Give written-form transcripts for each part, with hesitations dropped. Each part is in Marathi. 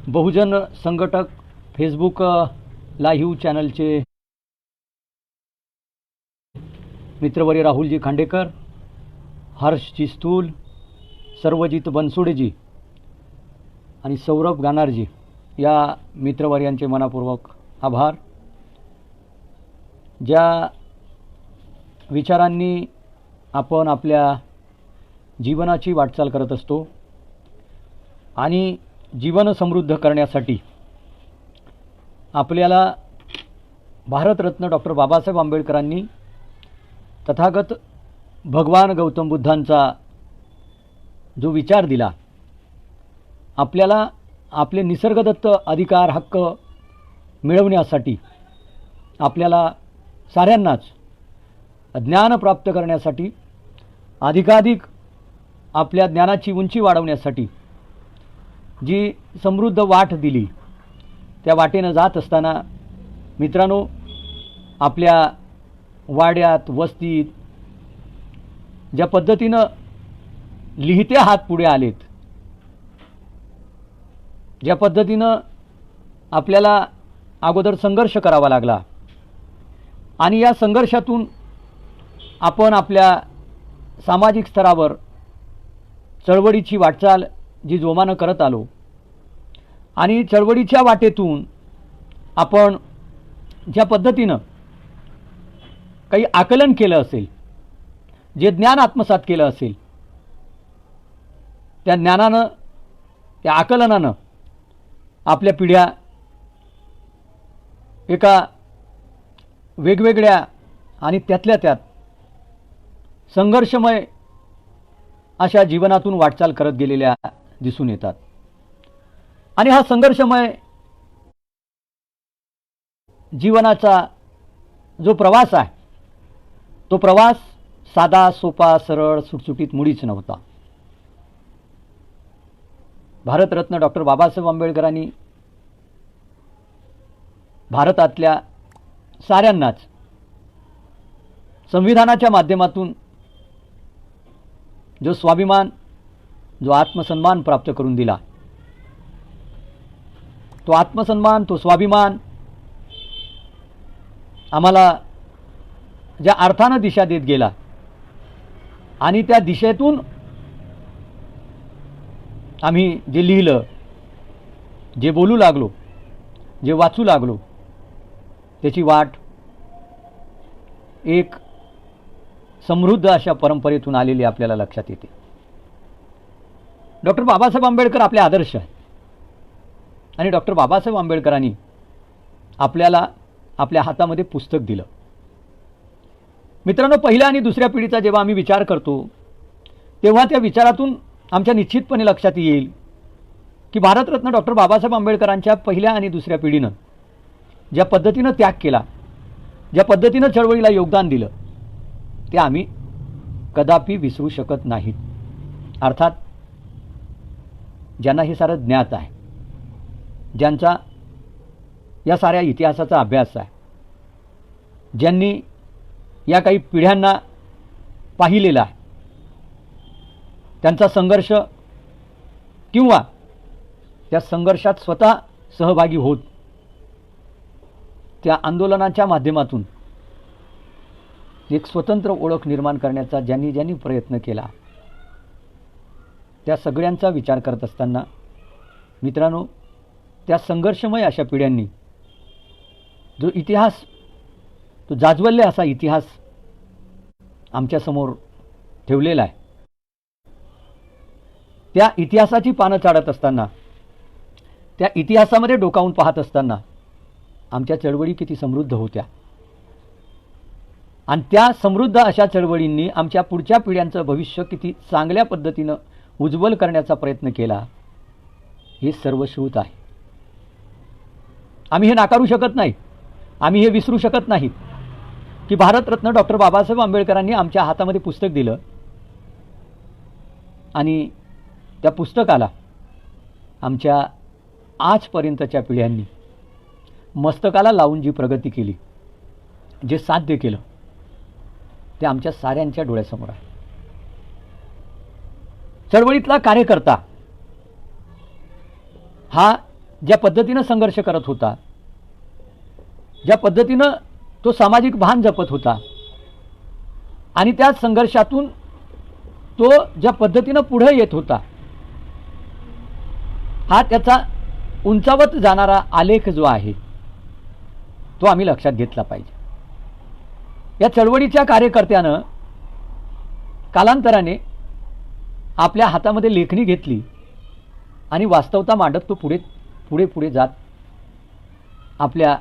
बहुजन संघटक फेसबुक लाईव्ह चॅनलचे मित्रवर्य राहुलजी खांडेकर, हर्षजी स्थूल, सर्वजित बनसोडेजी आणि सौरभ गानारजी या मित्रवर्यांचे मनापूर्वक आभार. ज्या विचारांनी आपण आपल्या जीवनाची वाटचाल करत असतो आणि जीवन समृद्ध करण्यासाठी आपल्याला भारतरत्न डॉक्टर बाबासाहेब आंबेडकरांनी तथागत भगवान गौतम बुद्धांचा जो विचार दिला, आपल्याला आपले निसर्गदत्त अधिकार हक्क मिळवण्यासाठी, आपल्याला साऱ्यांनाच ज्ञान प्राप्त करण्यासाठी, अधिकाधिक आपल्या ज्ञानाची उंची वाढवण्यासाठी जी समृद्ध वाट दिली, त्या वाटेनं जात असताना मित्रांनो, आपल्या वाड्यात वस्तीत ज्या पद्धतीनं लिहिते हात पुढे आलेत, ज्या पद्धतीनं आपल्याला अगोदर संघर्ष करावा लागला आणि या संघर्षातून आपण आपल्या सामाजिक स्तरावर चळवळीची वाटचाल जी जोमानं करत आलो आणि चळवळीच्या वाटेतून आपण ज्या पद्धतीनं काही आकलन केलं असेल, जे ज्ञान आत्मसात केलं असेल, त्या ज्ञानानं, त्या आकलनानं आपल्या पिढ्या एका वेगवेगळ्या आणि त्यातल्या त्यात संघर्षमय अशा जीवनातून वाटचाल करत गेलेल्या दिसून येतात. आणि हा संघर्षमय जीवनाचा जो प्रवास आहे, तो प्रवास साधा सोपा सरळ सुटसुटीत मुळीच नव्हता. भारतरत्न डॉक्टर बाबासाहेब आंबेडकरांनी भारतातल्या साऱ्यांनाच संविधानाच्या माध्यमातून जो स्वाभिमान, जो आत्मसन्मान प्राप्त करून दिला, तो आत्मसन्मान, तो स्वाभिमान आम्हाला ज्या अर्थानं दिशा देत गेला आणि त्या दिशेतून आम्ही जे लिहिलं, जे बोलू लागलो, जे वाचू लागलो, त्याची वाट एक समृद्ध अशा परंपरेतून आलेली आपल्याला लक्षात येते. डॉक्टर बाबासाहेब आंबेडकर आपले आदर्श आहेत आणि डॉक्टर बाबासाहेब आंबेडकरांनी आपल्याला आपल्या हातामध्ये पुस्तक दिलं. मित्रांनो, पहिल्या आणि दुसऱ्या पिढीचा जेव्हा आम्ही विचार करतो, तेव्हा त्या विचारातून आमच्या निश्चितपणे लक्षात येईल की भारतरत्न डॉक्टर बाबासाहेब आंबेडकरांच्या पहिल्या आणि दुसऱ्या पिढीनं ज्या पद्धतीनं त्याग केला, ज्या पद्धतीनं चळवळीला योगदान दिलं, ते आम्ही कदापि विसरू शकत नाहीत. अर्थात ज्यांना हे सारं ज्ञात आहे, ज्यांचा या साऱ्या इतिहासाचा अभ्यास आहे, ज्यांनी या काही पिढ्यांना पाहिलेला आहे, त्यांचा संघर्ष किंवा त्या संघर्षात स्वतः सहभागी होत त्या आंदोलनाच्या माध्यमातून एक स्वतंत्र ओळख निर्माण करण्याचा ज्यांनी ज्यांनी प्रयत्न केला, त्या सगळ्यांचा विचार करत असताना मित्रांनो, त्या संघर्षमय अशा पिढ्यांनी जो इतिहास, तो जाज्वल्य असा इतिहास आमच्यासमोर ठेवलेला आहे, त्या इतिहासाची पानं चाळत असताना, त्या इतिहासामध्ये डोकावून पाहत असताना आमच्या चळवळी किती समृद्ध होत्या आणि त्या समृद्ध अशा चळवळींनी आमच्या पुढच्या पिढ्यांचं भविष्य किती चांगल्या पद्धतीनं उज्ज्वल करण्याचा प्रयत्न केला, हे सर्वश्रुत आहे. आम्ही हे नाकारू शकत नाही, आम्ही हे विसरू शकत नाहीत की भारतरत्न डॉक्टर बाबासाहेब आंबेडकरांनी आमच्या हातामध्ये पुस्तक दिलं आणि त्या पुस्तकाला आमच्या आजपर्यंतच्या पिढ्यांनी मस्तकाला लावून जी प्रगती केली, जे साध्य केलं, ते आमच्या साऱ्यांच्या डोळ्यासमोर आहे. चळवळीतला कार्यकर्ता हा ज्या पद्धतीनं संघर्ष करत होता, ज्या पद्धतीनं तो सामाजिक भान जपत होता आणि त्या संघर्षातून तो ज्या पद्धतीनं पुढे येत होता, हा त्याचा उंचावत जाणारा आलेख जो आहे तो आम्ही लक्षात घेतला पाहिजे. या चळवळीच्या कार्यकर्त्यानं कालांतराने आपल्या हातामध्ये लेखणी घेतली आणि वास्तवता मांडत तो पुढे जात आपल्या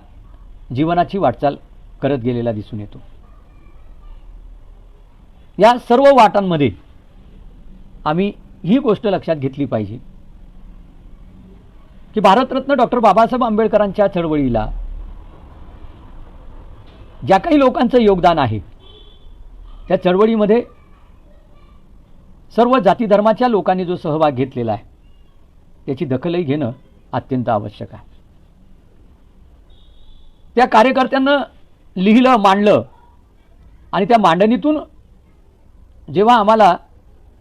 जीवनाची वाटचाल करत गेलेला दिसून येतो. या सर्व वाटांमध्ये आम्ही ही गोष्ट लक्षात घेतली पाहिजे की भारतरत्न डॉक्टर बाबासाहेब आंबेडकरांच्या चळवळीला ज्या काही लोकांचं योगदान आहे, त्या चळवळीमध्ये सर्व जाती धर्माच्या लोकांनी जो सहभाग घेतलेला आहे त्याची दखलही घेणं अत्यंत आवश्यक आहे. त्या कार्यकर्त्यांना लिहिलं, मांडलं आणि त्या मांडणीतून जेव्हा आम्हाला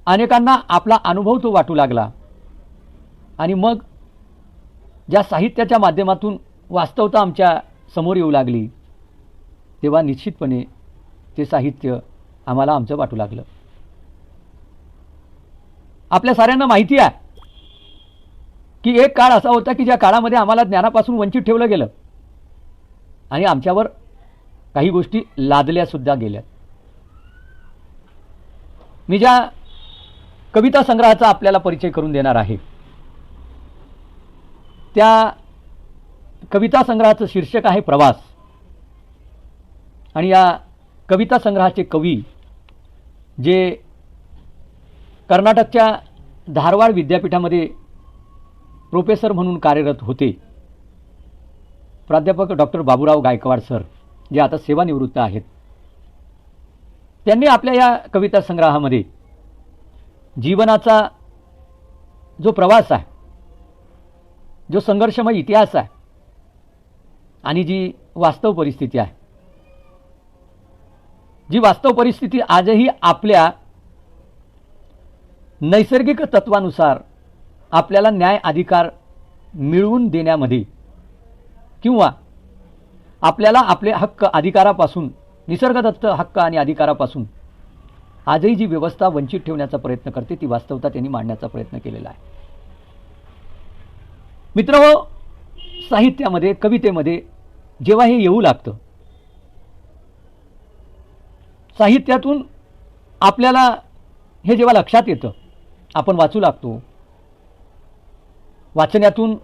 अनेकांना आपला अनुभव तो वाटू लागला आणि मग ज्या साहित्याच्या माध्यमातून वास्तवता आमच्या समोर येऊ लागली, तेव्हा निश्चितपणे ते साहित्य आम्हाला आमचं वाटू लागलं. आपल्या साऱ्यांना माहिती आहे की एक काळ असा होता की ज्या काळामध्ये आम्हाला ज्ञानापासून वंचित ठेवलं गेलं आणि आमच्यावर काही गोष्टी लादल्या सुद्धा गेल्यात. मी ज्या कविता संग्रहाचा आपल्याला परिचय करून देणार आहे, त्या कविता संग्रहाचं शीर्षक आहे प्रवास. आणि या कविता संग्रहाचे कवी जे कर्नाटकच्या धारवाड विद्यापीठामध्ये प्रोफेसर म्हणून कार्यरत होते, प्राध्यापक डॉक्टर बाबूराव गायकवाड सर, जे आता सेवानिवृत्त आहेत, त्यांनी आपल्या या कविता संग्रहामध्ये जीवनाचा जो प्रवास आहे, जो संघर्षमय इतिहास आहे आणि जी वास्तव परिस्थिती आहे, जी वास्तव परिस्थिती आजही आपल्या नैसर्गिक तत्वानुसार आपल्याला न्याय अधिकार मिळवून देण्यामध्ये किंवा आपल्याला आपले हक्क अधिकारापासून, निसर्गदत्त हक्क आणि अधिकारापासून आजही जी व्यवस्था वंचित ठेवण्याचा प्रयत्न करते, ती वास्तवता त्यांनी मांडण्याचा प्रयत्न केलेला आहे. मित्रहो, साहित्यामध्ये, कवितेमध्ये जेव्हा हे येऊ लागतं, साहित्यातून आपल्याला हे जेव्हा लक्षात येतं, आपण वाचू लागतो, वाचनातून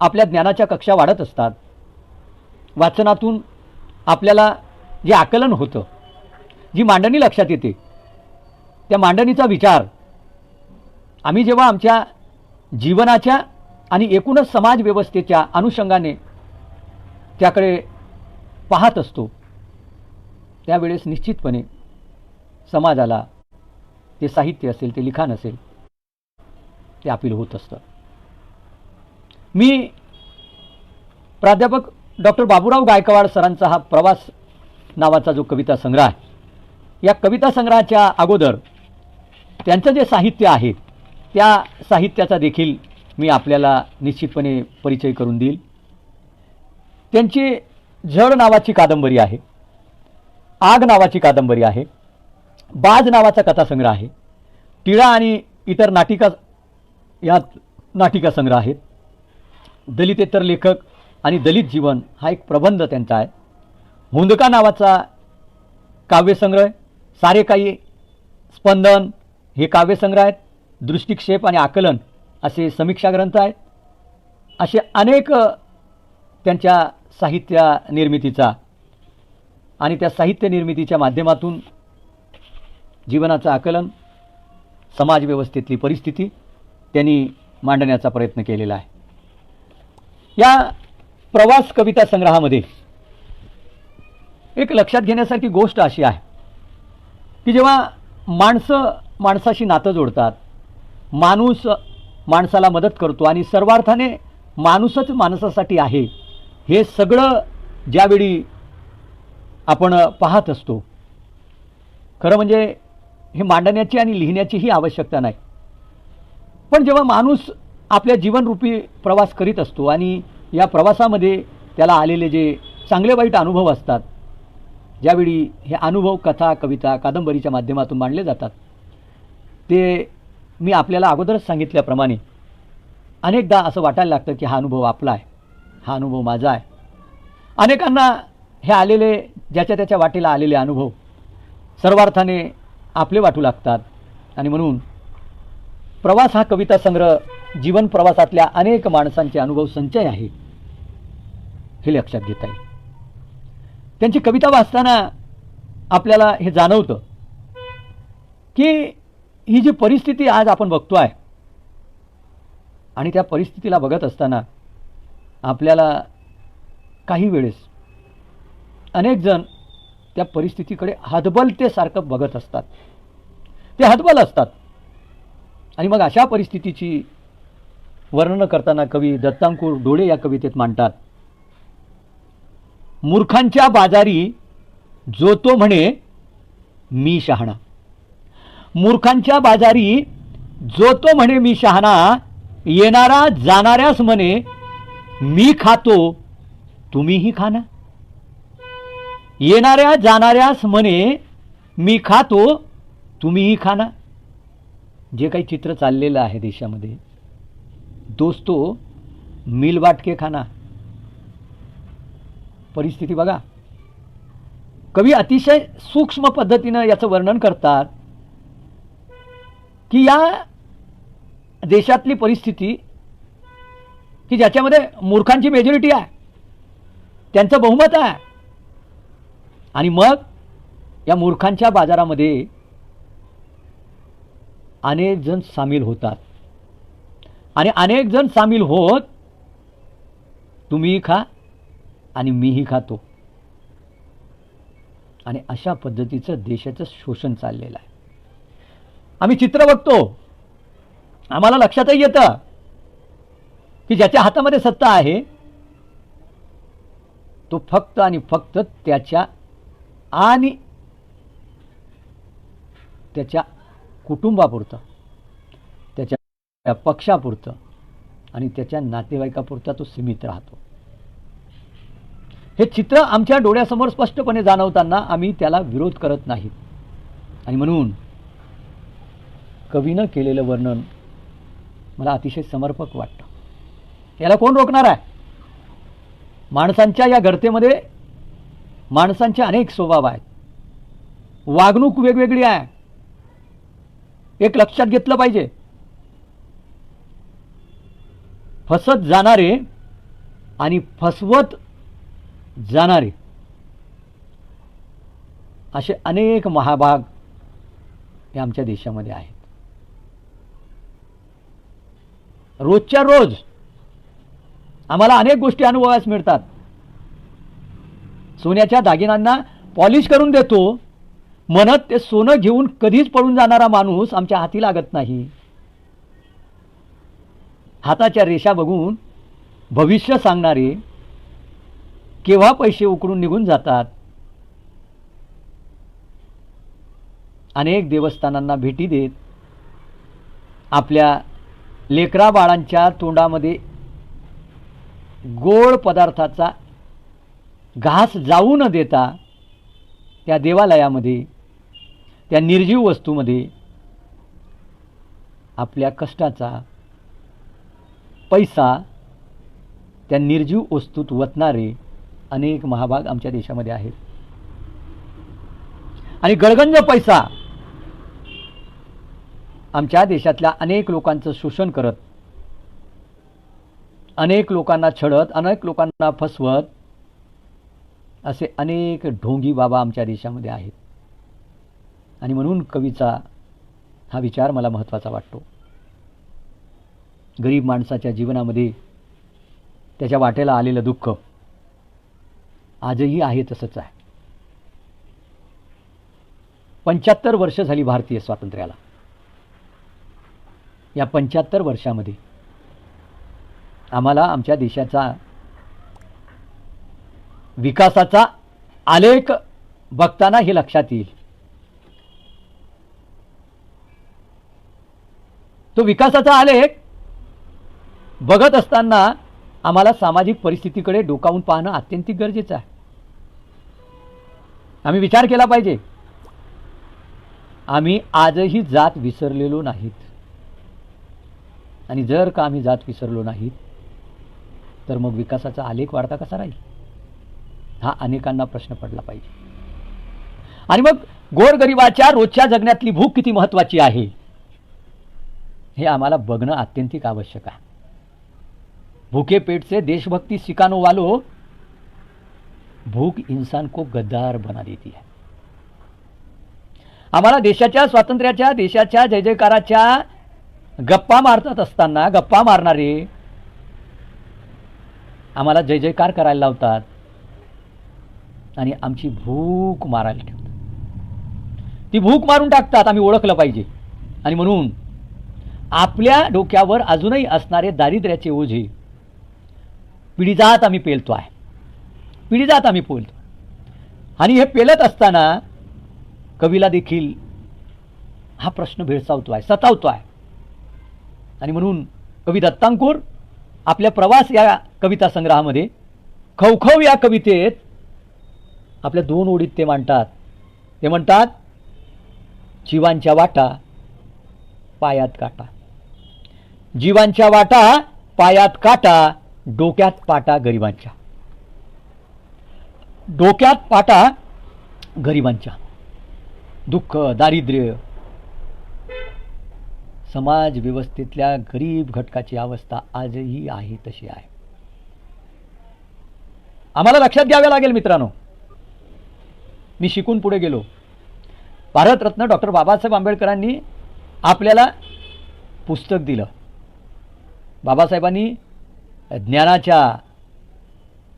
आपल्या ज्ञानाच्या कक्षा वाढत असतात, वाचनातून आपल्याला जे आकलन होतं, जी मांडणी लक्षात येते, त्या मांडणीचा विचार आम्ही जेव्हा आमच्या जीवनाच्या आणि एकूणच समाज व्यवस्थेच्या अनुषंगाने त्याकडे पाहत असतो, त्यावेळेस निश्चितपणे समाजाला ते साहित्य असेल, ते लिखाण असेल, ते अपील होत असतं. मी प्राध्यापक डॉक्टर बाबूराव गायकवाड सरांचा हा प्रवास नावाचा जो कविता संग्रह आहे, या कविता संग्रहाच्या अगोदर त्यांचं जे साहित्य आहे त्या साहित्याचा देखील मी आपल्याला निश्चितपणे परिचय करून देईल. त्यांची झड नावाची कादंबरी आहे, आग नावाची कादंबरी आहे, बाज नावाचा कथासंग्रह आहे, टिळा आणि इतर नाटिका यात नाटिका संग्रह आहेत, दलितेतर लेखक आणि दलित जीवन हा एक प्रबंध त्यांचा आहे, हुंदका नावाचा काव्यसंग्रह, सारे काही, स्पंदन हे काव्यसंग्रह आहेत, दृष्टिक्षेप आणि आकलन असे समीक्षा ग्रंथ आहेत. असे अनेक त्यांच्या साहित्य निर्मितीचा आणि त्या साहित्य निर्मितीच्या माध्यमातून जीवनाचं आकलन, समाजव्यवस्थेतली परिस्थिती त्यांनी मांडण्याचा प्रयत्न केलेला आहे. या प्रवास कविता संग्रहामध्ये एक लक्षात घेण्यासारखी गोष्ट अशी आहे की जेव्हा माणसं माणसाशी नातं जोडतात, माणूस माणसाला मदत करतो आणि सर्वार्थाने माणूसच माणसासाठी आहे, हे सगळं ज्यावेळी आपण पाहत असतो, खरं म्हणजे हे मांडण्याची आणि लिहिण्याचीही आवश्यकता नाही, पण जेव्हा माणूस आपल्या जीवनरूपी प्रवास करीत असतो आणि या प्रवासामध्ये त्याला आलेले जे चांगले वाईट अनुभव असतात, ज्यावेळी हे अनुभव कथा, कविता, कादंबरीच्या माध्यमातून मांडले जातात, ते मी आपल्याला अगोदरच सांगितल्याप्रमाणे अनेकदा असं वाटायला लागतं की हा अनुभव आपला आहे, हा अनुभव माझा आहे. अनेकांना हे आलेले ज्याच्या त्याच्या वाटेला आलेले अनुभव सर्वार्थाने आपले वाटू लागतात आणि म्हणून प्रवास हा कविता संग्रह जीवन प्रवासातल्या अनेक माणसांचे अनुभव संचय आहे हे लक्षात घेता येईल. त्यांची कविता वाचताना आपल्याला हे जाणवतं की ही जी परिस्थिती आज आपण बघतोय आणि त्या परिस्थितीला बघत असताना आपल्याला काही वेळेस अनेक जण त्या परिस्थितीकडे हतबलतेसारखं बघत असतात, ते हतबल असतात. आणि मग अशा परिस्थितीची वर्णन करताना कवी दत्तांकुर डोळे या कवितेत मांडतात, मूर्खांच्या बाजारी जो तो म्हणे मी शहाणा. मूर्खांच्या बाजारी जो तो म्हणे मी शहाणा, येणारा जाणाऱ्यास म्हणे मी खातो तुम्हीही खाना. येणाऱ्या जाणाऱ्यास म्हणे मी खातो तुम्हीही खाना. जे काही चित्र चाललेलं आहे देशामध्ये, दोस्तो मिल बांट के खाना. परिस्थिती बघा. कवी अतिशय सूक्ष्म पद्धतीनं याचं वर्णन करतात की या देशातली परिस्थिती की ज्याच्यामध्ये मूर्खांची मेजॉरिटी आहे, त्यांचं बहुमत आहे, आणि मग या मूर्खांच्या बाजारामध्ये अनेक जण सामील होतात आणि अनेक जण सामील होत तुम्हीही खा आणि मीही खातो. आणि अशा पद्धतीचं देशाचं शोषण चाललेलं आहे. आम्ही चित्र बघतो, आम्हाला लक्षातही येतं की ज्याच्या हातामध्ये सत्ता आहे तो फक्त आणि फक्त त्याच्या आणि त्याच्या कुटुंबापुरतं, त्याच्या पक्षापुरतं आणि त्याच्या नातेवाईकापुरता तो सीमित राहतो. हे चित्र आमच्या डोळ्यासमोर स्पष्टपणे जाणवताना आम्ही त्याला विरोध करत नाहीत. आणि म्हणून कवीनं केलेलं वर्णन मला अतिशय समर्पक वाटतं. याला कोण रोखणार आहे? माणसांच्या या गर्तेमध्ये माणसांचे अनेक स्वभाव आहेत, वागणूक वेगवेगळी आहे. एक लक्षात घेतलं पाहिजे, फसत जाणारे आणि फसवत जाणारे असे अनेक महाभाग हे आमच्या देशामध्ये आहेत. रोजच्या रोज आम्हाला अनेक गोष्टी अनुभवास मिळतात. सोन्याच्या दागिन्यांना पॉलिश करून देतो म्हणत ते सोनं घेऊन कधीच पळून जाणारा माणूस आमच्या हाती लागत नाही. हाताच्या रेषा बघून भविष्य सांगणारे केव्हा पैसे उकळून निघून जातात. अनेक देवस्थानांना भेटी देत आपल्या लेकरा बाळांच्या तोंडामध्ये गोड पदार्थाचा घास जाऊ न देता त्या देवालयामध्ये, त्या निर्जीव वस्तूमध्ये आपल्या कष्टाचा पैसा त्या निर्जीव वस्तूत वतणारे अनेक महाभाग आमच्या देशामध्ये आहेत. आणि गळगंज पैसा आमच्या देशातल्या अनेक लोकांचं शोषण करत, अनेक लोकांना छळत, अनेक लोकांना फसवत असे अनेक ढोंगी बाबा आमच्या देशामध्ये आहेत. आणि म्हणून कवीचा हा विचार मला महत्त्वाचा वाटतो. गरीब माणसाच्या जीवनामध्ये त्याच्या वाटेला आलेलं दुःख आजही आहे तसंच आहे. 75 वर्ष झाली भारतीय स्वातंत्र्याला. या 75 वर्षामध्ये आम्हाला आमच्या देशाचा विकासाचा आलेख बघताना हे लक्षात येईल. तो विकासाचा आलेख बघत असताना आम्हाला सामाजिक परिस्थितीकडे डोकावून पाहणं अत्यंतिक गरजेचं आहे. आम्ही विचार केला पाहिजे. आम्ही आजही जात विसरलेलो नाहीत, आणि जर का आम्ही जात विसरलो नाहीत तर मग विकासाचा आलेख वाढता कसा राहील, हा अनेकांना प्रश्न पडला पाहिजे. आणि मग गोरगरिबाच्या रोजच्या जगण्यातली भूक किती महत्त्वाची आहे हे आम्हाला बघणं अत्यंतिक आवश्यक आहे. भूखे पेट से देशभक्ति सिखानो वालो, भूख इंसान को गद्दार बना देती है. आम्हाला देशाच्या स्वातंत्र्याच्या, देशाच्या जय जयकाराच्या गप्पा मारतात असताना गप्पा मारणारे आम्हाला जय जयकार करायला लावतात आणि आमची भूक मारायला ठेवतात. ती भूक मारून टाकतात, आम्ही ओळखलं पाहिजे. आणि म्हणून आपल्या डोक्यावर अजूनही असणारे दारिद्र्याचे ओझे पिढीजात आम्ही पेलतो आहे, पिढीजात आम्ही पेलतो. आणि हे पेलत असताना कवीला देखील हा प्रश्न भेडसावतो आहे, सतावतो आहे. आणि म्हणून कवी दत्तांकुर आपल्या प्रवास या कविता संग्रहामध्ये खवखव या कवितेत आपल्या 2 ओळीत ते मांडतात. ते म्हणतात, जीवांच्या वाटा पायात काटा, जीवांच्या वाटा पायात काटा, डोक्यात पाटा गरिबांच्या, डोक्यात पाटा गरिबांच्या. दुःख, दारिद्र्य, समाज व्यवस्थेतल्या गरीब घटकाची अवस्था आजही आहे तशी आहे. आम्हाला लक्षात घ्यावे लागेल मित्रांनो. मी शिकून पुढे गेलो. भारतरत्न डॉक्टर बाबासाहेब आंबेडकरांनी आपल्याला पुस्तक दिलं. बाबासाहेबांनी ज्ञानाच्या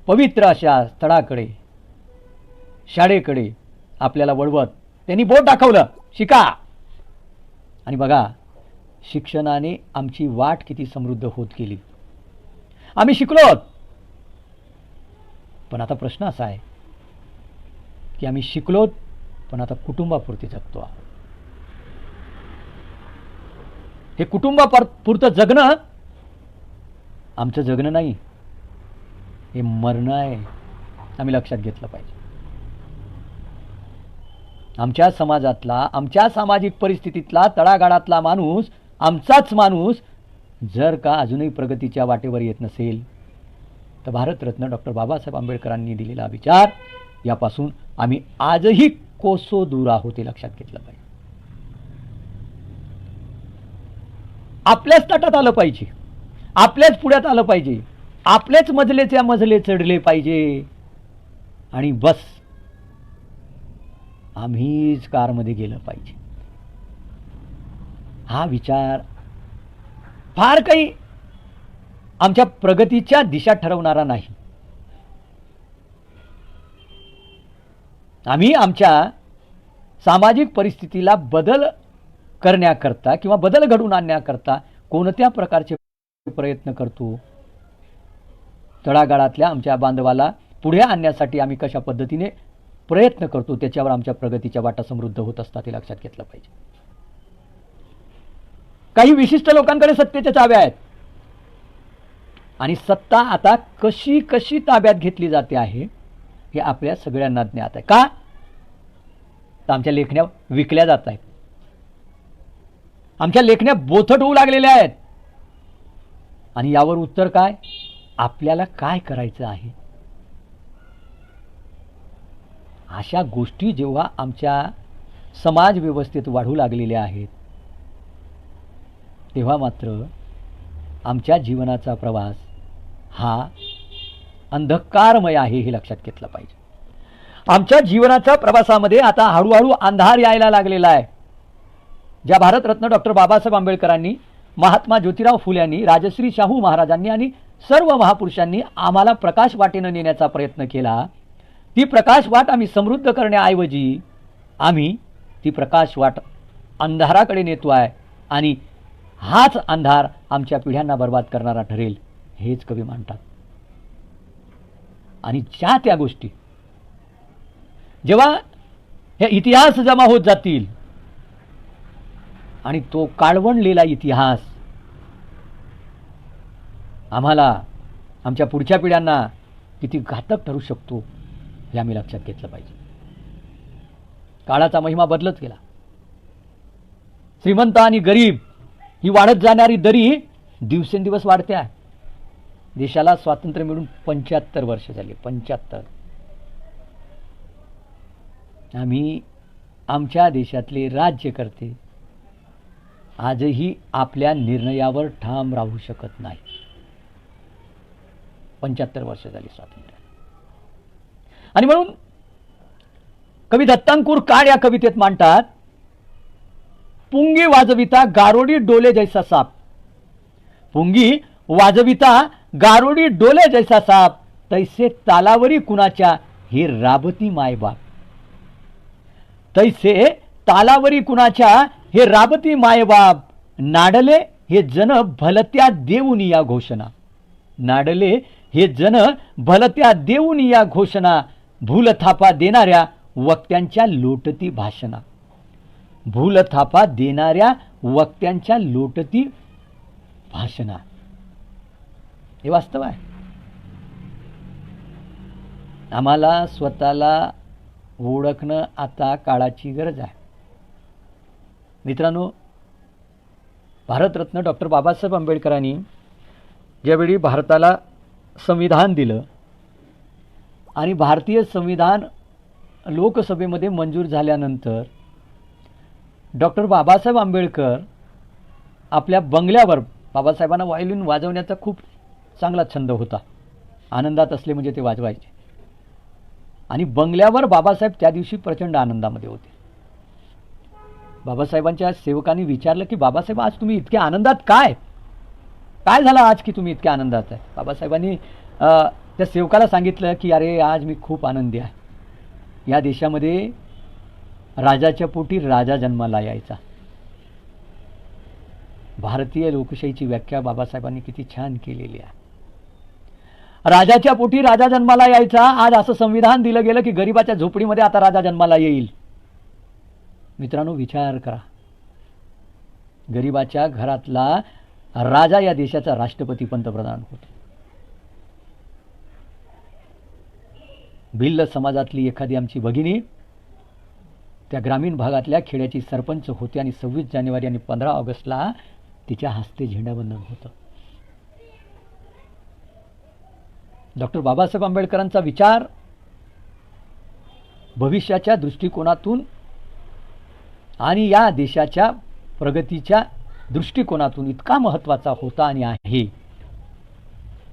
पवित्र अशा स्थळाकडे, शाळेकडे आपल्याला वळवत त्यांनी बोट दाखवलं, शिका. आणि बघा, शिक्षणाने आमची वाट किती समृद्ध होत गेली. आम्ही शिकलो. पण आता प्रश्न असा आहे की आम्ही शिकलोत पण आता कुटुंबापुरते जगतो आहोत. हे कुटुंबापुरतं जगणं आमचं जगणं नाही, हे मरणं आहे. आम्ही लक्षात घेतलं पाहिजे. आमच्या समाजातला, आमच्या सामाजिक परिस्थितीतला, तळागाळातला माणूस, आमचाच माणूस जर का अजूनही प्रगतीच्या वाटेवर येत नसेल तर भारतरत्न डॉक्टर बाबासाहेब आंबेडकरांनी दिलेला विचार यापासून आम्ही आजही कोसो दूर आहोत हे लक्षात घेतलं पाहिजे. आपल्याच ताटात आलं पाहिजे, आपल्याच पुढ्यात आलं पाहिजे, आपलेच मजलेच्या मजले चढले पाहिजे. आणि बस आम्हीच कारमध्ये गेलं पाहिजे. हा विचार फार काही आमच्या प्रगतीच्या दिशा ठरवणारा नाही. आम्ही आमच्या सामाजिक परिस्थितीला बदल करण्याकरता किंवा बदल घडवून आणण्याकरता कोणत्या प्रकारचे प्रयत्न करतो, तळागाळातल्या आमच्या बांधवाला पुढे आणण्यासाठी आम्ही कशा पद्धतीने प्रयत्न करतो, त्याच्यावर आमच्या प्रगतीच्या वाटा समृद्ध होत असतात हे लक्षात घेतलं पाहिजे. काही विशिष्ट लोकांकडे सत्तेच्या चाव्या आहेत आणि सत्ता आता कशी कशी ताब्यात घेतली जाते आहे हे आपल्या सगळ्यांना ज्ञात आहे. का? तर आमच्या लेखण्या विकल्या जात आहेत, आमच्या लेखण्या बोथट होऊ लागलेल्या आहेत. आणि यावर उत्तर काय? आपल्याला काय करायचं आहे. अशा गोष्टी जेव्हा आमच्या समाज व्यवस्थेत वाढू लागलेल्या आहेत तेव्हा मात्र आमच्या जीवनाचा प्रवास हा अंधकारमय आहे हे लक्षात घेतलं पाहिजे. आमच्या जीवनाच्या प्रवासामध्ये आता हळूहळू अंधार यायला लागलेला आहे. ज्या भारतरत्न डॉक्टर बाबासाहेब आंबेडकरांनी, महात्मा ज्योतिराव फुल्यांनी, राजश्री शाहू महाराजांनी आणि सर्व महापुरुषांनी आम्हाला प्रकाश वाटेनं नेण्याचा प्रयत्न केला, ती प्रकाश वाट आम्ही समृद्ध करण्याऐवजी आम्ही ती प्रकाश वाट अंधाराकडे नेतो आहे. आणि हाच अंधार आमच्या पिढ्यांना बर्बाद करणारा ठरेल हेच कवी मानतात. आणि ज्या त्या गोष्टी जेव्हा हे इतिहास जमा होत जातील आणि तो काळवंडलेला इतिहास आम्हाला आमच्या पुढच्या पिढ्यांना किती घातक ठरू शकतो हे आम्ही लक्षात घेतलं पाहिजे. काळाचा महिमा बदलत गेला. श्रीमंत आणि गरीब ही वाढत जाणारी दरी दिवसेंदिवस वाढते आहे. देशाला स्वातंत्र्य मिळून 75 वर्ष झाली. 75. आम्ही आमच्या देशातले राज्यकर्ते आजही आपल्या निर्णयावर ठाम राहू शकत नाही. 75 वर्ष झाली स्वातंत्र्य. आणि म्हणून कवी दत्तांकुर काळ या कवितेत मांडतात, पुंगी वाजविता गारोडी डोले जैसा साप. पुंगी वाजविता गारोडी डोले जैसा साप, तैसे तालावरी कुणाच्या हे राबती मायबाप. तैसे तालावरी कुणाच्या हे राबती मायबाप, नाडले हे जन भलत्या देऊन या घोषणा. नाडले हे जन भलत्या देऊन या घोषणा, भूलथापा देणाऱ्या वक्त्यांच्या लोटती भाषणा. भूलथापा देणाऱ्या वक्त्यांच्या लोटती भाषणा. हे वास्तव आहे. आम्हाला स्वतःला ओळखणं आता काळाची गरज आहे. मित्रांनो, भारतरत्न डॉक्टर बाबासाहेब आंबेडकरांनी ज्यावेळी भारताला संविधान दिलं आणि भारतीय संविधान लोकसभेमध्ये मंजूर झाल्यानंतर डॉक्टर बाबासाहेब आंबेडकर आपल्या बंगल्यावर, बाबासाहेबांना व्हायोलिन वाजवण्याचा खूप चांगला छंद होता. आनंदात असले म्हणजे ते वाजवायचे. आणि बंगल्यावर बाबासाहेब त्या दिवशी प्रचंड आनंदामध्ये होते. बाबासाहेबांच्या सेवकांनी विचारलं की बाबासाहेब, आज तुम्ही इतक्या आनंदात काय झालं आज की तुम्ही इतक्या आनंदात आहे? बाबासाहेबांनी त्या सेवकाला सांगितलं की अरे, आज मी खूप आनंदी आहे. या देशामध्ये राजाच्या पोटी राजा जन्माला यायचा. भारतीय लोकशाहीची व्याख्या बाबासाहेबांनी किती छान केलेली आहे. राजाच्या पोटी राजा जन्माला यायचा. आज असं संविधान दिलं गेलं की गरिबाच्या झोपडीमध्ये आता राजा जन्माला येईल. मित्रांनो, विचार करा. गरिबाच्या घरातला राजा या देशाचा राष्ट्रपती, पंतप्रधान होतो. भिल्ल समाजातली एखादी आमची भगिनी त्या ग्रामीण भागातल्या खेड्याची सरपंच होती आणि 26 जानेवारी आणि 15 ऑगस्टला तिच्या हस्ते झेंडावंदन होतं. डॉक्टर बाबासाहेब आंबेडकरांचा विचार भविष्याच्या दृष्टिकोनातून आणि या देशाच्या प्रगतीच्या दृष्टिकोनातून इतका महत्त्वाचा होता आणि आहे.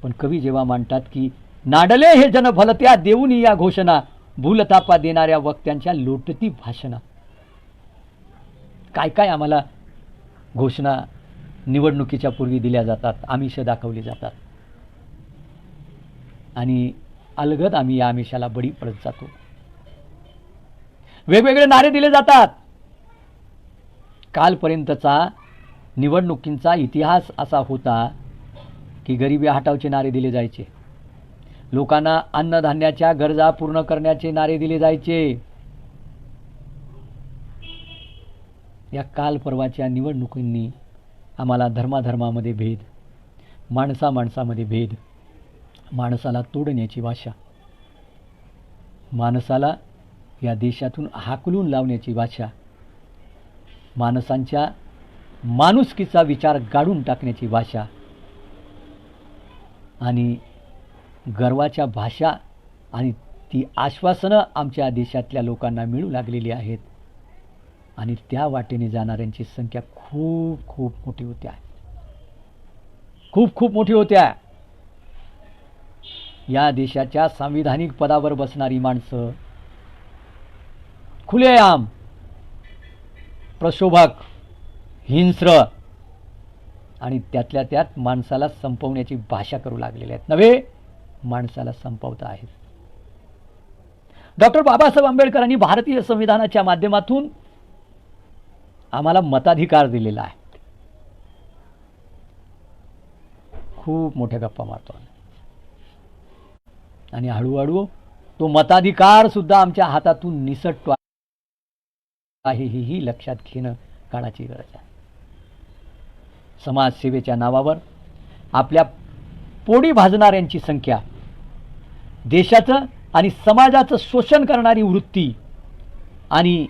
पण कवी जेव्हा मांडतात की नाडले हे जन भलत्या देऊन या घोषणा, भूलतापा देणाऱ्या वक्त्यांच्या लोटती भाषणा. काय काय आम्हाला घोषणा निवडणुकीच्या पूर्वी दिल्या जातात, आमिष दाखवली जातात आणि अलगद आम्ही या आमिषाला बळी पडत जातो. वेगवेगळे नारे दिले जातात. कालपर्यंतचा निवडणुकींचा इतिहास असा होता की गरिबी हटावचे नारे दिले जायचे, लोकांना अन्नधान्याच्या गरजा पूर्ण करण्याचे नारे दिले जायचे. या काल परवाच्या निवडणुकींनी आम्हाला धर्माधर्मामध्ये भेद, माणसा माणसामध्ये भेद, माणसाला तोडण्याची भाषा, माणसाला या देशातून हाकलून लावण्याची भाषा, माणसांच्या माणुसकीचा विचार गाडून टाकण्याची भाषा आणि गर्वाच्या भाषा आणि ती आश्वासनं आमच्या देशातल्या लोकांना मिळू लागलेली आहेत आणि त्या वाटेने जाणाऱ्यांची संख्या खूप खूप मोठी होती आहे. खूप खूप मोठी होत्या. या देशाच्या संविधानिक पदावर बसणारी माणसं खुलेआम प्रक्षोभक, हिंस्र आणि त्यातल्या त्यात माणसाला संपवण्याची भाषा करू लागलेले आहेत. नव्हे, माणसाला संपवत आहेत. डॉक्टर बाबासाहेब आंबेडकरांनी भारतीय संविधानाच्या माध्यमातून आम्हाला मताधिकार दिलेला आहे. खूप मोठ्या गप्पा मारतो आणि हळूहळू तो मताधिकार सुद्धा आमच्या हातातून निसटतो आहे. ही लक्षात घेणं काळाची गरज आहे. समाजसेवेच्या नावावर आपल्या पोळी भाजणाऱ्यांची संख्या, देशाचं आणि समाजाचं शोषण करणारी वृत्ती आणि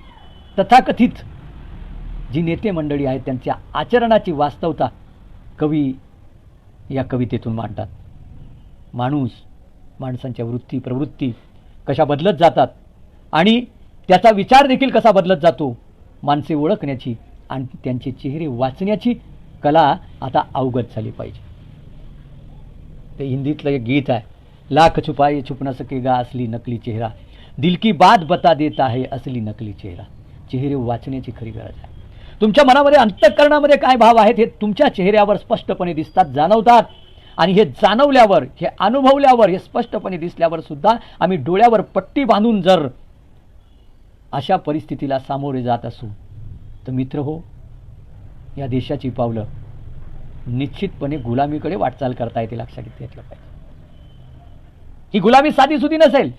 तथाकथित जी नेते मंडळी आहेत त्यांच्या आचरणाची वास्तवता कवी या कवितेतून मांडतात. माणसांच्या वृत्ती प्रवृत्ती कशा बदलत जातात आणि त्याचा विचार देखील कसा बदलत जातो. माणसे ओळखण्याची आणि त्यांचे चेहरे वाचण्याची कला आता अवगत झाली पाहिजे. ते हिंदीतलं एक गीत आहे, लाख छुपाए छुप न सकेगा असली नकली चेहरा, दिल की बात बता देता है असली नकली चेहरा. चेहरे वाचण्याची खरी गरज आहे. तुमच्या मनामध्ये अंतःकरणामध्ये काय भाव आहेत हे तुमच्या चेहऱ्यावर स्पष्टपणे दिसतात, जाणवतात. आणि हे जाणवल्यावर, हे अनुभवल्यावर, हे स्पष्टपणे दिसल्यावर सुद्धा आम्ही डोळ्यावर पट्टी बांधून जर अशा परिस्थितीला सामोरे जात असू तर मित्र हो, या देशाची पावलं निश्चितपणे गुलामीकडे वाटचाल करता येते. लक्षात घेतलं पाहिजे. ही गुलामी साधी सुधी नसेल,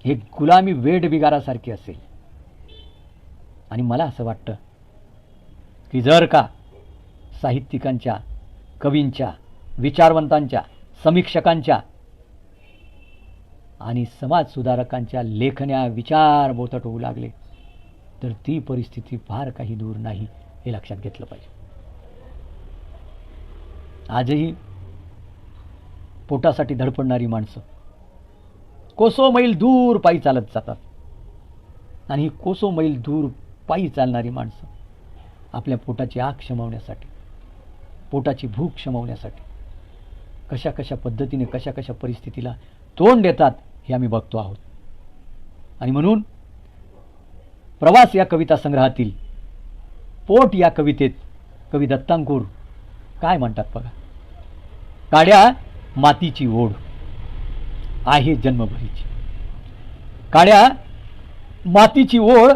हे गुलामी वेड बिगारासारखी असेल. आणि मला असं वाटतं की जर का साहित्यिकांच्या, कवींच्या, विचारवंतांच्या, समीक्षकांच्या आणि समाज सुधारकांच्या लेखण्या विचार बोचट होऊ लागले तर ती परिस्थिती फार काही दूर नाही, हे लक्षात घेतलं पाहिजे. आजही पोटासाठी धडपडणारी माणसं कोसो मैल दूर पायी चालत जातात. आणि ही कोसो मैल दूर पायी चालणारी माणसं आपल्या पोटाची आग शमवण्यासाठी, पोटाची भूक शमवण्यासाठी कशा कशा पद्धतीने, कशा कशा परिस्थितीला तोंड देतात हे आम्ही बघतो आहोत. आणि म्हणून प्रवास या कविता संग्रहातील पोट या कवितेत कवी दत्तांकुर काय म्हणतात बघा. काड्या मातीची ओढ आहे जन्मभरीची, काड्या मातीची ओढ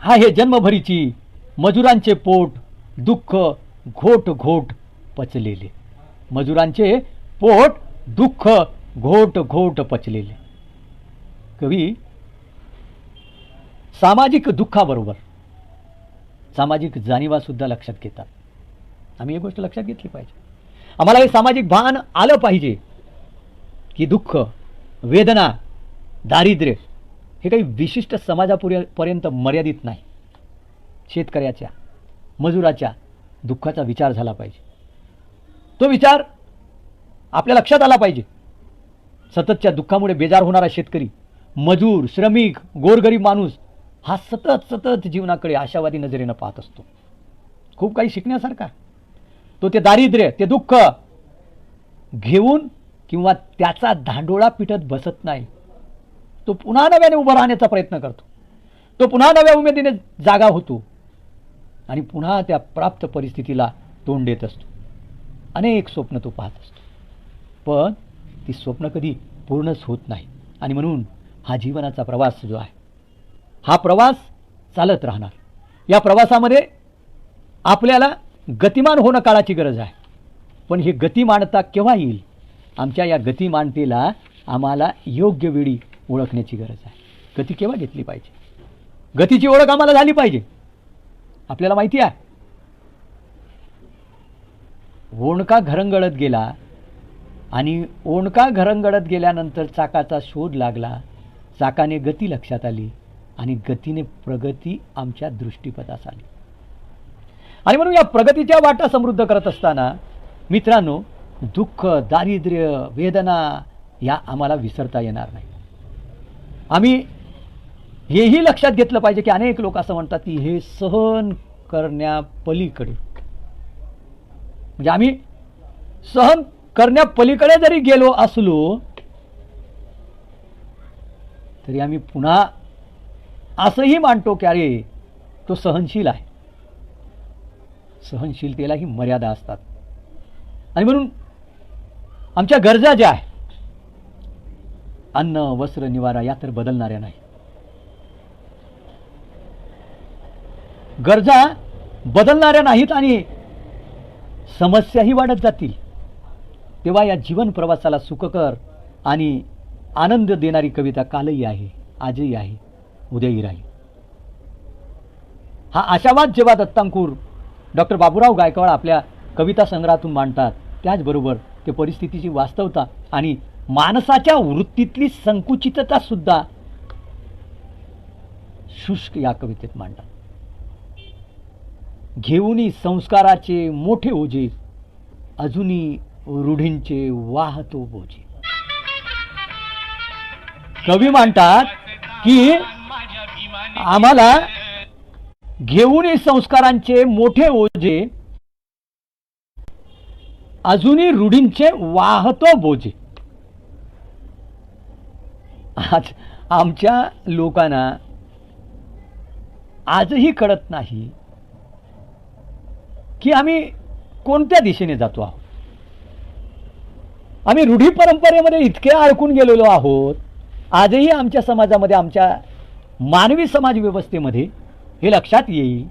आहे जन्मभरीची, मजुरांचे पोट दुःख घोट घोट पचलेले, मजुरांचे पोट दुःख घोट घोट पचलेले. कवी सामाजिक दुःखाबरोबर सामाजिक जाणीवा सुद्धा लक्षात घेतात. आम्ही एक गोष्ट लक्षात घेतली पाहिजे. आम्हाला हे सामाजिक भान आलं पाहिजे की दुःख, वेदना, दारिद्र्य हे काही विशिष्ट समाजापर्यंत मर्यादित नाही. शेतकऱ्याच्या, मजुराच्या दुःखाचा विचार झाला पाहिजे. तो विचार आपल्या लक्षात आला पाहिजे. सततच्या दुःखामुळे बेजार होणारा शेतकरी, मजूर, श्रमिक, गोरगरीब माणूस हा सतत जीवनाकडे आशावादी नजरेनं पाहत असतो. खूप काही शिकण्यासारखा. तो ते दारिद्र्य, ते दुःख घेऊन किंवा त्याचा धांडोळा पिटत बसत नाही. तो पुन्हा नव्याने उभा राहण्याचा प्रयत्न करतो. तो पुन्हा नव्या उमेदीने जागा होतो आणि पुन्हा त्या प्राप्त परिस्थितीला तोंड देत असतो. अनेक स्वप्न तो पाहत असतो, पण ती स्वप्न कधी पूर्णच होत नाही. आणि म्हणून हा जीवनाचा प्रवास जो आहे, हा प्रवास चालत राहणार. या प्रवासामध्ये आपल्याला गतिमान होणं काळाची गरज आहे. पण हे गतिमानता केव्हा येईल? आमच्या या गतिमानतेला आम्हाला योग्य वेळी ओळखण्याची गरज आहे. गती केव्हा घेतली पाहिजे? गतीची ओळख आम्हाला झाली पाहिजे. आपल्याला माहिती आहे, ओणका घरंगळत गेला आणि ओणका घरंगळत गेल्यानंतर चाकाचा शोध लागला. चाकाने गती लक्षात आली आणि गतीने प्रगती आमच्या दृष्टीपथास आली. आणि म्हणून या प्रगतीच्या वाटा समृद्ध करत असताना मित्रांनो, दुःख, दारिद्र्य, वेदना या आम्हाला विसरता येणार नाही. आम्ही हेही लक्षात घेतलं पाहिजे की अनेक लोक असं म्हणतात की हे सहन करण्यापलीकडे, म्हणजे आम्ही सहन करण्यापलीकडे जरी गेलो असलो तरी आम्ही पुन्हा असंही मानतो की अरे तो सहनशील आहे. सहनशीलतेलाही मर्यादा असतात. आणि म्हणून आमच्या गरजा ज्या आहेत, अन्न, वस्त्र, निवारा, या तर बदलणाऱ्या नाही. गरजा बदलणाऱ्या नाहीत आणि समस्याही वाढत जातील. तेव्हा या जीवन प्रवासाला सुखकर आणि आनंद देणारी कविता कालही आहे, आजही आहे, उद्याही राहील. हा आशावाद जेव्हा दत्तांकुर, डॉक्टर बाबूराव गायकवाड आपल्या कविता संग्रहातून मांडतात त्याचबरोबर ते परिस्थितीची वास्तवता आणि माणसाच्या वृत्तीतली संकुचितता सुद्धा शुष्क या कवितेत मांडतात. घेऊनी संस्काराचे मोठे ओझे, अजूनी रूढींचे वाहतो बोजे. कवी म्हणतात की आम्हाला घेऊनी संस्कारांचे मोठे ओझे, अजूनही रूढींचे वाहतो बोजे. आज आमच्या लोकांना आजही कळत नाही की आम्ही कोणत्या दिशेने जातो आहोत. आम्ही रूढी परंपरेमध्ये इतके अडकून गेलेलो आहोत. आजही आमच्या समाजामध्ये, आमच्या मानवी समाज व्यवस्थेमध्ये हे लक्षात येईल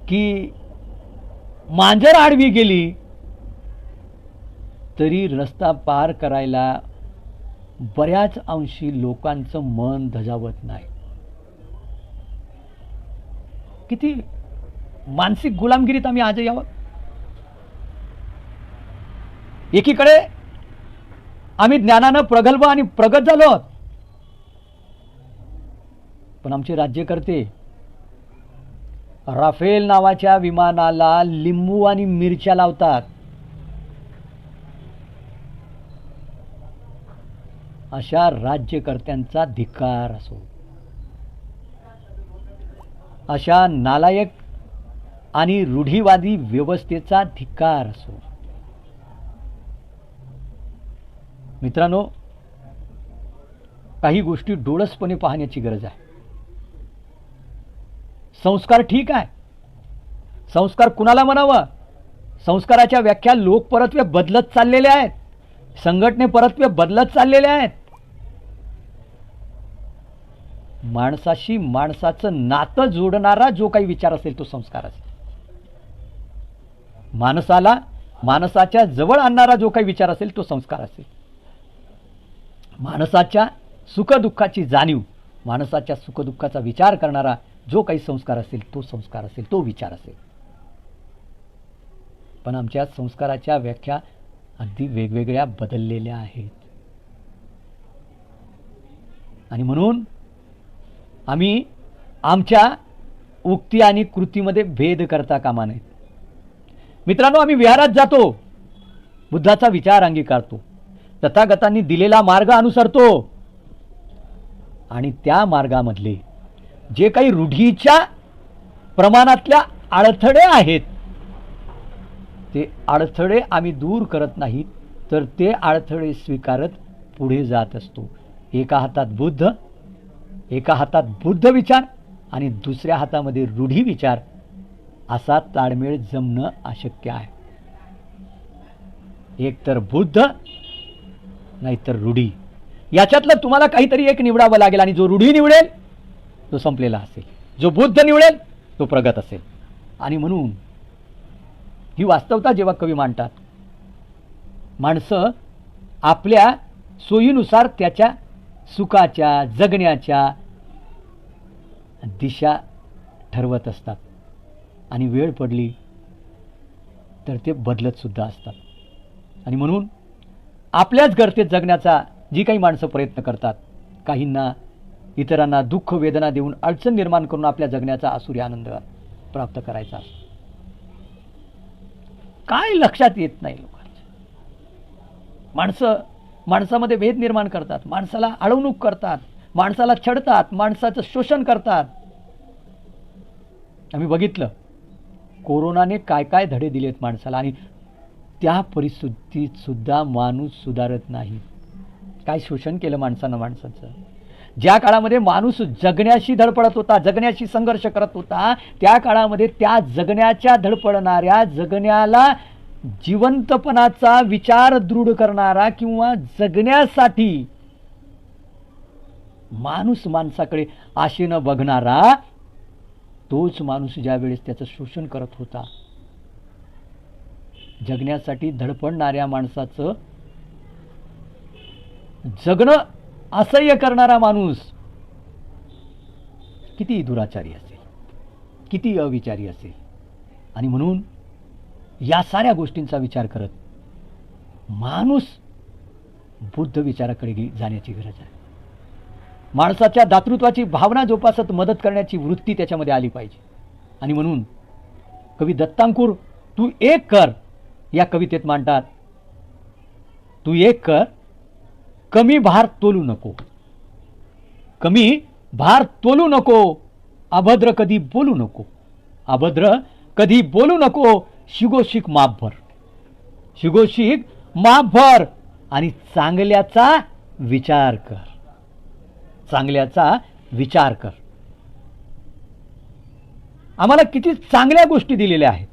की मांजर आडवी गेली तरी रस्ता पार करायला बऱ्याच अंशी लोकांचं मन धजावत नाही. किती मानसिक गुलामगिरीत आम्ही आजही आहोत. एकीकडे आम्ही ज्ञानानं प्रगल्भ आणि प्रगत झालो आहोत, पण आमचे राज्यकर्ते राफेल नावाच्या विमानाला लिंबू आणि मिरच्या लावतात. अशा राज्यकर्त्यांचा धिक्कार असो, अशा नालायक आणि रूढीवादी व्यवस्थेचा धिक्कार असो. मित्रांनो, काही गोष्टी डोळसपणे पाहण्याची गरज आहे. संस्कार ठीक आहे, संस्कार कुणाला म्हणावं? संस्काराच्या व्याख्या लोक परत्वे बदलत चाललेले आहेत, संघटने परत्वे बदलत चाललेले आहेत. माणसाशी माणसाचं नातं जोडणारा जो काही विचार असेल तो संस्कार असेल. माणसाला माणसाच्या जवळ आणणारा जो काही विचार असेल तो संस्कार असेल. माणसाच्या सुखदुःखाची जाणीव, माणसाच्या सुखदुःखाचा विचार करणारा जो काही संस्कार असेल तो संस्कार असेल, तो विचार असेल. पण आमच्या संस्काराच्या व्याख्या अगदी वेगवेगळ्या बदललेल्या आहेत. आणि म्हणून आम्ही आमच्या उक्ती आणि कृतीमध्ये भेद करता कामा नयेत. मित्रांनो, आम्ही विहारात जातो, बुद्धाचा विचार अंगीकारतो, तथागतांनी दिलेला मार्ग अनुसरतो आणि त्या मार्गामधले जे काही रूढीच्या प्रमाणातल्या अडथळे आहेत ते अडथळे आम्ही दूर करत नाहीत, तर ते अडथळे स्वीकारत पुढे जात असतो. एका हातात बुद्ध विचार आणि दुसऱ्या हातामध्ये रूढी विचार, असा ताळमेळ जमणं अशक्य आहे. एक तर बुद्ध नाहीतर रूढी, याच्यातलं तुम्हाला काहीतरी एक निवडावं लागेल. आणि जो रूढी निवडेल तो संपलेला असेल, जो बुद्ध निवडेल तो प्रगत असेल. आणि म्हणून ही वास्तवता जेव्हा कवी मांडतात, माणसं आपल्या सोयीनुसार त्याच्या सुखाच्या, जगण्याच्या दिशा ठरवत असतात आणि वेळ पडली तर ते बदलत सुद्धा असतात. आणि म्हणून आपल्याच गर्तेत जगण्याचा जी काही माणसं प्रयत्न करतात, काहींना इतरांना दुःख वेदना देऊन अडचण निर्माण करून आपल्या जगण्याचा आसुरी आनंद प्राप्त करायचा असतो. काय लक्षात येत नाही लोकांच्या. माणसामध्ये भेद निर्माण करतात, माणसाला अडवणूक करतात, माणसाला छळतात, माणसाचं शोषण करतात. आम्ही बघितलं कोरोनाने काय काय धडे दिलेत माणसाला, आणि त्या परिस्थितीत सुद्धा माणूस सुधारत नाही. काय शोषण केलं माणसाचं. ज्या काळामध्ये माणूस जगण्याशी धडपडत होता, जगण्याशी संघर्ष करत होता, त्या काळामध्ये त्या जगण्याच्या धडपडणाऱ्या, जगण्याला जिवंतपणाचा विचार दृढ करणारा किंवा जगण्यासाठी माणूस माणसाकडे आशेनं बघणारा तोच माणूस ज्या वेळेस त्याचं शोषण करत होता, जगण्यासाठी धडपडणाऱ्या माणसाचं जगणं असह्य करणारा माणूस किती दुराचारी असेल, किती अविचारी असेल. आणि म्हणून या साऱ्या गोष्टींचा विचार करत माणूस बुद्ध विचाराकडे जाण्याची गरज आहे. माणसाच्या दातृत्वाची भावना जोपासत मदत करण्याची वृत्ती त्याच्यामध्ये आली पाहिजे. आणि म्हणून कवी दत्तांकुर तू एक कर या कवितेत मांडतात, तू एक कर, कमी भार तोलू नको, कमी भार तोलू नको, अभद्र कधी बोलू नको, अभद्र कधी बोलू नको, शिगोशिक माफ भर, शिगोशिक माफ भर, आणि चांगल्याचा विचार कर, चांगल्याचा विचार कर. आम्हाला किती चांगल्या गोष्टी दिलेल्या आहेत.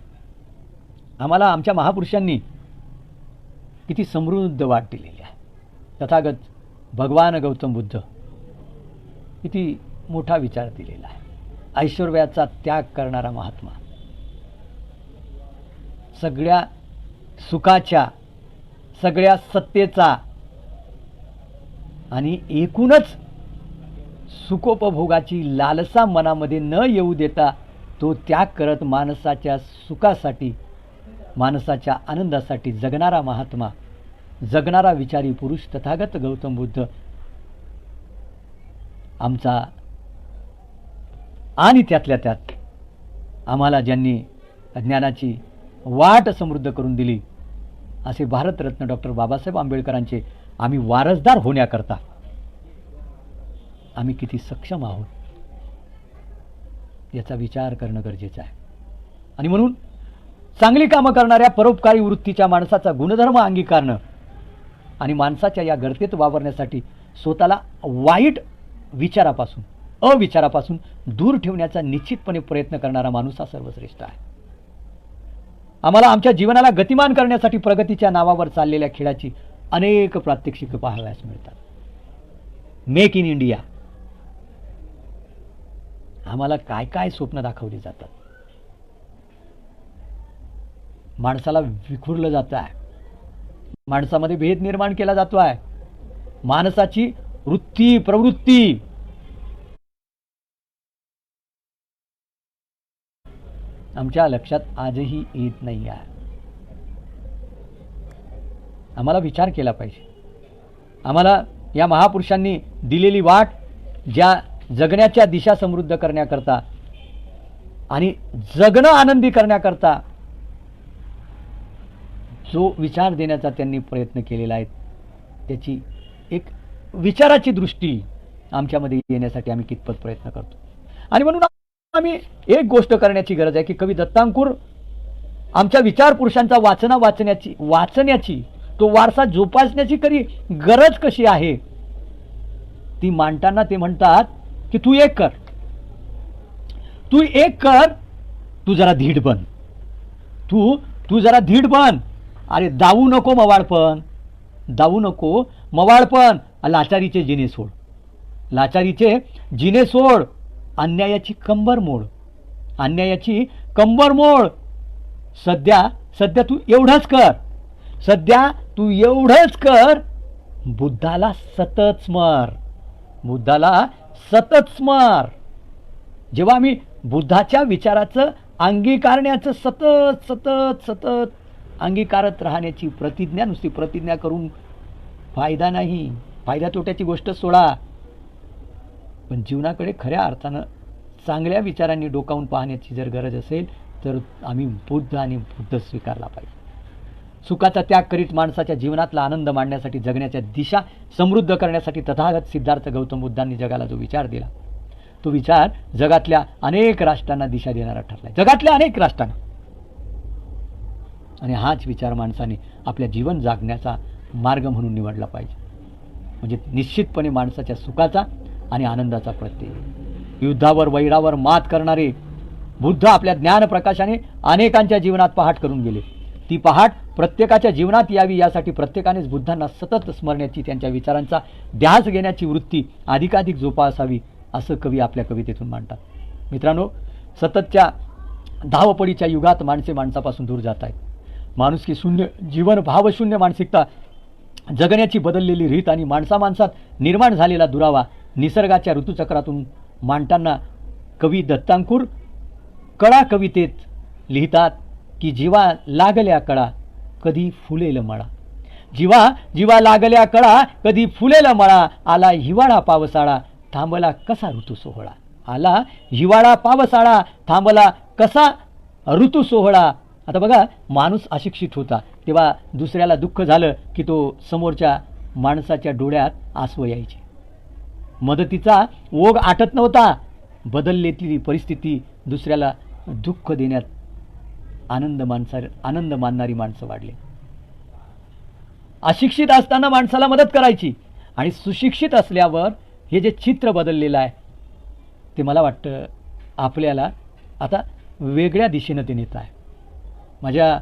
आम्हाला आमच्या महापुरुषांनी किती समृद्ध वाट दिलेली आहे. तथागत भगवान गौतम बुद्ध किती मोठा विचार दिलेला आहे. ऐश्वर्याचा त्याग करणारा महात्मा, सगळ्या सुखाच्या, सगळ्या सत्तेचा आणि एकूणच सुखोपभोगाची लालसा मनामध्ये न येऊ देता तो त्याग करत माणसाच्या सुखासाठी, माणसाच्या आनंदासाठी जगणारा महात्मा, जगणारा विचारी पुरुष तथागत गौतम बुद्ध आमचा. आणि त्यातल्या त्यात आम्हाला ज्यांनी ज्ञानाची वाट समृद्ध करून दिली असे भारतरत्न डॉक्टर बाबासाहेब आंबेडकरांचे आम्ही वारसदार होण्याकरता आम्ही किती सक्षम आहोत याचा विचार करणं गरजेचं आहे. आणि म्हणून चांगली कामं करणाऱ्या परोपकारी वृत्तीच्या माणसाचा गुणधर्म अंगीकारणं आणि माणसाच्या या गर्तेत वावरण्यासाठी स्वतःला वाईट विचारापासून, अविचारापासून दूर ठेवण्याचा निश्चितपणे प्रयत्न करणारा माणूस हा सर्वश्रेष्ठ आहे. आम्हाला आमच्या जीवनाला गतिमान करण्यासाठी प्रगतीच्या नावावर चाललेल्या खेळाची अनेक प्रात्यक्षिकं पाहावयास मिळतात. मेक इन इंडिया, आम्हाला काय काय स्वप्न दाखवली जातात. माणसाला विखुरलं जात आहे, माणसामध्ये भेद निर्माण केला जातो आहे. माणसाची वृत्ती, प्रवृत्ती आमच्या लक्षात आजही येत नाही आहे. आम्हाला विचार केला पाहिजे. आम्हाला या महापुरुषांनी दिलेली वाट, ज्या जगण्याच्या दिशा समृद्ध करण्याकरता आणि जगणं आनंदी करण्याकरता जो विचार देण्याचा त्यांनी प्रयत्न केलेला आहे, त्याची एक विचाराची दृष्टी आमच्यामध्ये येण्यासाठी आम्ही कितपत प्रयत्न करतो. आणि म्हणून आम्ही एक गोष्ट करण्याची गरज आहे की कवी दत्तांकुर आमच्या विचार पुरुषांचा वाचण्याची तो वारसा जोपासण्याची खरी गरज कशी आहे ती मांडताना ते म्हणतात की तू एक कर, तू एक कर, तू जरा धीट बन, तू जरा धीट बन. अरे दावू नको मवाळपण, दावू नको मवाळपण, लाचारीचे जिने सोड, लाचारीचे जिने सोड, अन्यायाची कंबर मोड, अन्यायाची कंबर मोड. सध्या तू एवढंच कर, सध्या तू एवढंच कर, बुद्धाला सतत स्मर, बुद्धाला सतत स्मर. जेव्हा आम्ही बुद्धाच्या विचाराचं अंगीकारण्याचं सतत सतत सतत अंगीकारत राहण्याची प्रतिज्ञा, नुसती प्रतिज्ञा करून फायदा नाही. फायदा तोट्याची गोष्ट सोडा, पण जीवनाकडे खऱ्या अर्थानं चांगल्या विचारांनी डोकावून पाहण्याची जर गरज असेल तर आम्ही बुद्ध आणि बुद्ध स्वीकारला पाहिजे. सुखाचा त्याग करीत माणसाच्या जीवनातला आनंद मांडण्यासाठी, जगण्याच्या दिशा समृद्ध करण्यासाठी तथागत सिद्धार्थ गौतम बुद्धांनी जगाला जो विचार दिला, तो विचार जगातल्या अनेक राष्ट्रांना दिशा देणारा ठरला, जगातल्या अनेक राष्ट्रांना. आणि हाच विचार माणसाने आपल्या जीवन जागण्याचा मार्ग म्हणून निवडला पाहिजे. म्हणजे निश्चितपणे माणसाच्या सुखाचा आणि आनंदाचा प्रत्यय. युद्धावर, वैरावर मात करणारे बुद्ध आपल्या ज्ञानप्रकाशाने अनेकांच्या जीवनात पहाट करून गेले. ती पहाट प्रत्येकाच्या जीवनात यावी यासाठी प्रत्येकानेच बुद्धांना सतत स्मरण्याची, त्यांच्या विचारांचा ध्यास घेण्याची वृत्ती अधिकाधिक जोपासावी असं कवी आपल्या कवितेतून मांडतात. मित्रांनो, सततच्या धावपळीच्या युगात माणसे माणसापासून दूर जात आहेत. माणुसकी शून्य जीवन, भावशून्य मानसिकता, जगण्याची बदललेली रीत आणि माणसात निर्माण झालेला दुरावा निसर्गाच्या ऋतुचक्रातून मांडताना कवी दत्तांकुर कळा कवितेत लिहितात की जीवा लागल्या कळा कधी फुलेल मळा. जीवा जीवा लागल्या कळा कधी फुलेल मळा. आला हिवाळा पावसाळा थांबला कसा ऋतू सोहळा. आला हिवाळा पावसाळा थांबला कसा ऋतू सोहळा. आता बघा, माणूस अशिक्षित होता तेव्हा दुसऱ्याला दुःख झालं की तो समोरच्या माणसाच्या डोळ्यात आसू यायचे. मदतीचा ओघ आटत नव्हता. बदललेली परिस्थिती दुसऱ्याला दुःख देण्यात आनंद मानणारी माणसं वाढली. अशिक्षित असताना माणसाला मदत करायची आणि सुशिक्षित असल्यावर हे जे चित्र बदललेलं आहे ते मला वाटतं आपल्याला आता वेगळ्या दिशेनं ते नेत आहे. माझ्या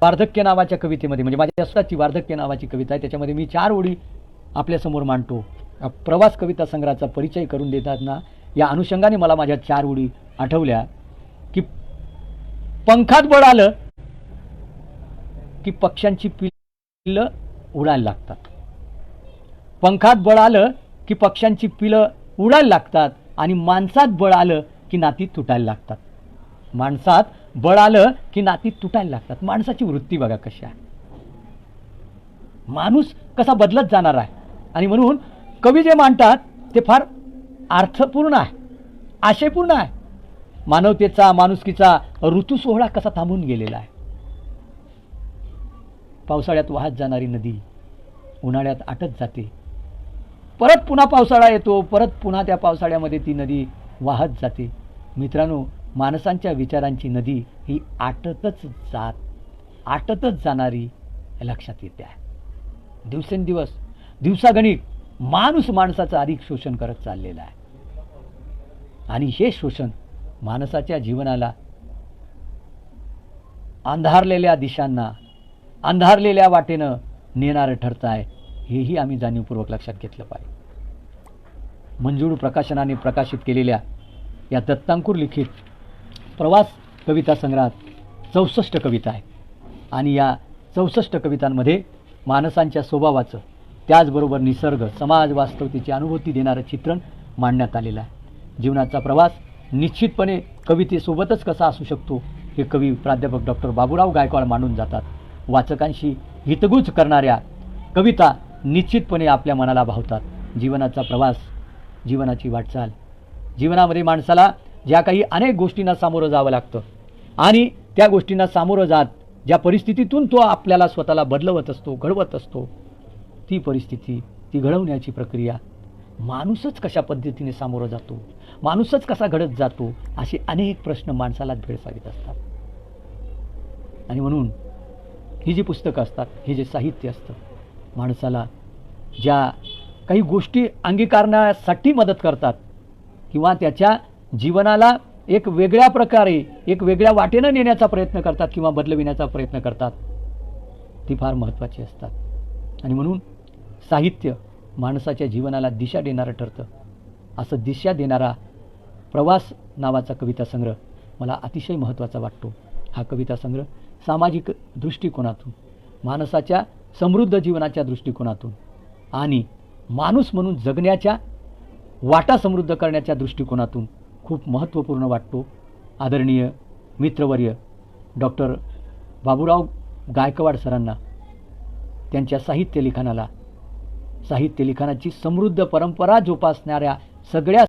वार्धक्य नावाच्या कवितेमध्ये, म्हणजे माझ्या स्वतःची वार्धक्य नावाची कविता आहे, त्याच्यामध्ये मी 4 ओळी आपल्यासमोर मांडतो. प्रवास कविता संग्रहाचा परिचय करून देताना या अनुषंगाने मला माझ्या 4 ओळी आठवल्या की पंखात बळ आलं की पक्ष्यांची पिलं उडायला लागतात. पंखात बळ आलं की पक्ष्यांची पिलं उडायला लागतात आणि माणसात बळ आलं की नाती तुटायला लागतात. माणसात बळ आलं की नाती तुटायला लागतात. माणसाची वृत्ती बघा कशी आहे. माणूस कसा बदलत जाणार आहे. आणि म्हणून कवी जे मांडतात ते फार अर्थपूर्ण आहे, आशयपूर्ण आहे. मानवतेचा, माणुसकीचा ऋतू सोहळा कसा थांबून गेलेला आहे. पावसाळ्यात वाहत जाणारी नदी उन्हाळ्यात आटत जाते. परत पुन्हा पावसाळा येतो, परत पुन्हा त्या पावसाळ्यामध्ये ती नदी वाहत जाते. मित्रांनो, माणसांच्या विचारांची नदी ही आटतच जाणारी लक्षात येते आहे. दिवसेंदिवस, दिवसागणिक माणूस माणसाचं अधिक शोषण करत चाललेलं आहे. आणि हे शोषण माणसाच्या जीवनाला अंधारलेल्या दिशांना, अंधारलेल्या वाटेनं नेणारं ठरतं आहे. हेही आम्ही जाणीवपूर्वक लक्षात घेतलं पाहिजे. मंजुळ प्रकाशनाने प्रकाशित केलेल्या या दत्तांकुर लिखित प्रवास कविता संग्रहात 64 कविता आहेत. आणि या 64 कवितांमध्ये माणसांच्या स्वभावाचं, त्याचबरोबर निसर्ग, समाज, वास्तवतेची अनुभूती देणारं चित्रण मांडण्यात आलेलं आहे. जीवनाचा प्रवास निश्चितपणे कवितेसोबतच कसा असू शकतो हे कवी प्राध्यापक डॉक्टर बाबूराव गायकवाड मांडून जातात. वाचकांशी हितगुज करणाऱ्या कविता निश्चितपणे आपल्या मनाला भावतात. जीवनाचा प्रवास, जीवनाची वाटचाल, जीवनामध्ये माणसाला ज्या काही अनेक गोष्टींना सामोरं जावं लागतं आणि त्या गोष्टींना सामोरं जात ज्या परिस्थितीतून तो आपल्याला स्वतःला बदलवत असतो, घडवत असतो, ती परिस्थिती, ती घडवण्याची प्रक्रिया माणूसच कशा पद्धतीने सामोरं जातो, माणूसच कसा घडत जातो, असे अनेक प्रश्न माणसालाच भेडसावत असतात. आणि म्हणून ही जी पुस्तकं असतात, हे जे साहित्य असतं, माणसाला ज्या काही गोष्टी अंगीकारण्यासाठी मदत करतात किंवा त्याच्या जीवनाला एक वेगळ्या प्रकारे, एक वेगळ्या वाटेनं नेण्याचा प्रयत्न करतात किंवा बदलविण्याचा प्रयत्न करतात, ती फार महत्त्वाची असतात. आणि म्हणून साहित्य माणसाच्या जीवनाला दिशा देणारं ठरतं. असं दिशा देणारा प्रवास नावाचा कविता संग्रह मला अतिशय महत्त्वाचा वाटतो. हा कविता संग्रह सामाजिक दृष्टिकोनातून, माणसाच्या समृद्ध जीवनाच्या दृष्टिकोनातून आणि माणूस म्हणून जगण्याच्या वाटा समृद्ध करण्याच्या दृष्टिकोनातून खूप महत्त्वपूर्ण वाटतो. आदरणीय मित्रवर्य डॉक्टर बाबूराव गायकवाड सरांना त्यांच्या साहित्य लिखाणाची समृद्ध परंपरा जोपासणाऱ्या सगळ्या